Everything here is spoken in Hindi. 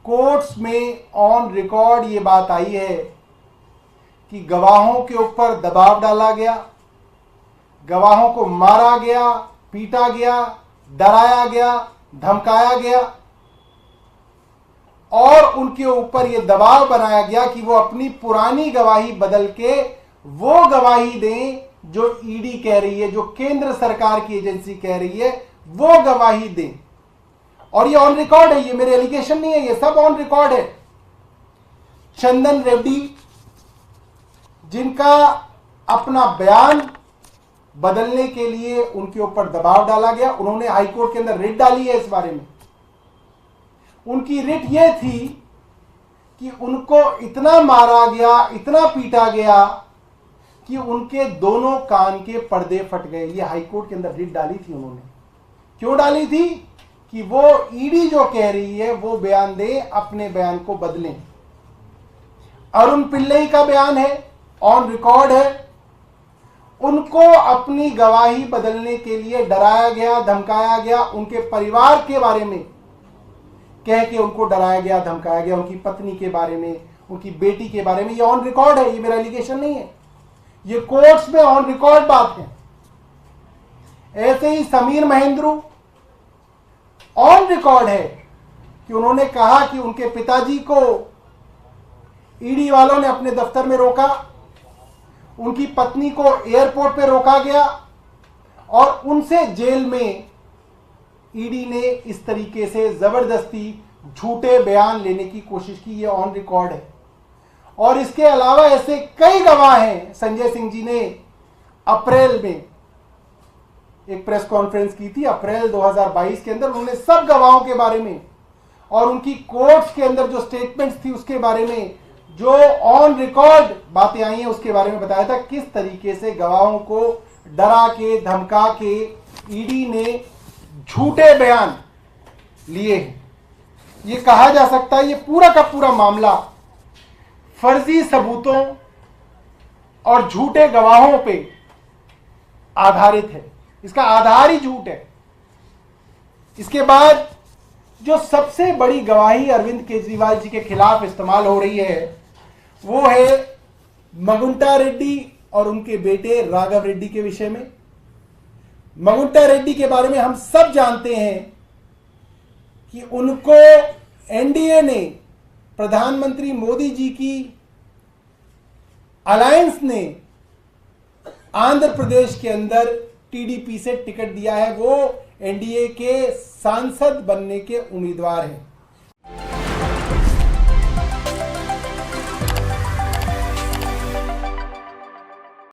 कोर्ट्स में ऑन रिकॉर्ड ये बात आई है कि गवाहों के ऊपर दबाव डाला गया, गवाहों को मारा गया, पीटा गया, डराया गया, धमकाया गया और उनके ऊपर यह दबाव बनाया गया कि वो अपनी पुरानी गवाही बदल के वो गवाही दें जो ईडी कह रही है, जो केंद्र सरकार की एजेंसी कह रही है, वो गवाही दें। और ये ऑन रिकॉर्ड है, ये मेरे एलिगेशन नहीं है, ये सब ऑन रिकॉर्ड है। चंदन रेड्डी, जिनका अपना बयान बदलने के लिए उनके ऊपर दबाव डाला गया, उन्होंने हाईकोर्ट के अंदर रिट डाली है इस बारे में। उनकी रिट यह थी कि उनको इतना मारा गया, इतना पीटा गया कि उनके दोनों कान के पर्दे फट गए। ये हाईकोर्ट के अंदर रिट डाली थी उन्होंने। क्यों डाली थी? कि वो ईडी जो कह रही है वो बयान दे, अपने बयान को बदलें। अरुण पिल्लई का बयान है, ऑन रिकॉर्ड है, उनको अपनी गवाही बदलने के लिए डराया गया, धमकाया गया, उनके परिवार के बारे में कह के उनको डराया गया, धमकाया गया, उनकी पत्नी के बारे में, उनकी बेटी के बारे में। ये ऑन रिकॉर्ड है, ये मेरा एलिगेशन नहीं है, ये कोर्ट्स में ऑन रिकॉर्ड बात है। ऐसे ही समीर महेंद्रू, ऑन रिकॉर्ड है कि उन्होंने कहा कि उनके पिताजी को ईडी वालों ने अपने दफ्तर में रोका, उनकी पत्नी को एयरपोर्ट पे रोका गया और उनसे जेल में ईडी ने इस तरीके से जबरदस्ती झूठे बयान लेने की कोशिश की। ये ऑन रिकॉर्ड है। और इसके अलावा ऐसे कई गवाह हैं। संजय सिंह जी ने अप्रैल में एक प्रेस कॉन्फ्रेंस की थी, अप्रैल 2022 के अंदर। उन्होंने सब गवाहों के बारे में और उनकी कोर्ट्स के अंदर जो स्टेटमेंट्स थी उसके बारे में, जो ऑन रिकॉर्ड बातें आई हैं उसके बारे में बताया था किस तरीके से गवाहों को डरा के, धमका के ईडी ने झूठे बयान लिए हैं। ये कहा जा सकता है ये पूरा का पूरा मामला फर्जी सबूतों और झूठे गवाहों पे आधारित है। इसका आधार ही झूठ है। इसके बाद जो सबसे बड़ी गवाही अरविंद केजरीवाल जी के खिलाफ इस्तेमाल हो रही है वो है मगुंटा रेड्डी और उनके बेटे राघव रेड्डी के विषय में। मगुंटा रेड्डी के बारे में हम सब जानते हैं कि उनको एनडीए ने, प्रधानमंत्री मोदी जी की अलायंस ने आंध्र प्रदेश के अंदर टीडीपी से टिकट दिया है। वो एनडीए के सांसद बनने के उम्मीदवार हैं।